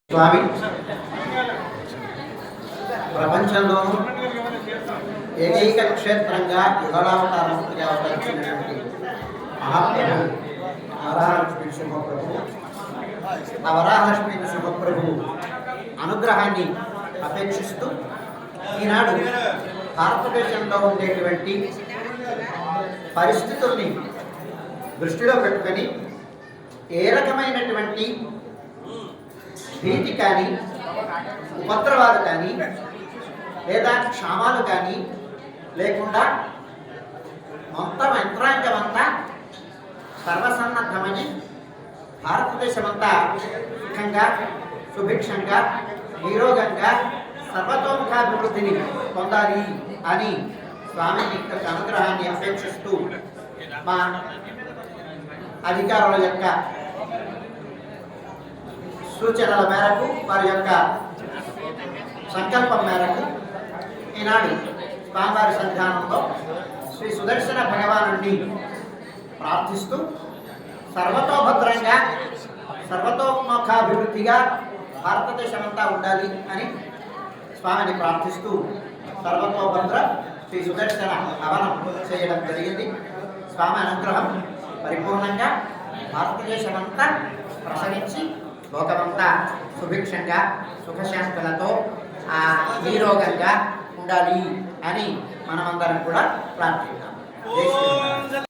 స్వామి ప్రపంచంలోనూ ఏకైక క్షేత్రంగా యుగళావతారంగా అవతరించినటువంటి మహాప్రభు వరాహలక్ష్మీ శుభప్రభు. ఆ వరాహలక్ష్మీ శుభప్రభు అనుగ్రహాన్ని అపేక్షిస్తూ ఈనాడు భారతదేశంలో ఉండేటువంటి పరిస్థితుల్ని దృష్టిలో పెట్టుకొని ఏ రకమైనటువంటి భీతి కానీ ఉపద్రవాలు కానీ లేదా క్షామాలు కానీ లేకుండా మొత్తం యంత్రాంగం అంతా సర్వసన్నద్ధమని భారతదేశం అంతా సుఖంగా సుభిక్షంగా నిరోగంగా సర్వతోముఖాభివృద్ధిని పొందాలి అని స్వామి యొక్క అనుగ్రహాన్ని అపేక్షిస్తూ మా అధికారుల యొక్క సూచనల మేరకు వారి యొక్క సంకల్పం మేరకు ఈనాడు స్వామివారి సన్నిధానంలో శ్రీ సుదర్శన భగవానుడిని ప్రార్థిస్తూ సర్వతోభద్రంగా సర్వతోముఖాభివృద్ధిగా భారతదేశం అంతా ఉండాలి అని స్వామిని ప్రార్థిస్తూ సర్వతోభద్ర శ్రీ సుదర్శన హవనం చేయడం జరిగింది. స్వామి అనుగ్రహం పరిపూర్ణంగా భారతదేశం అంతా ప్రసరించి లోకమంతా సుభిక్షంగా సుఖశాంతులతో నిరోగంగా ఉండాలి అని మనమందరం కూడా ప్రార్థిద్దాం.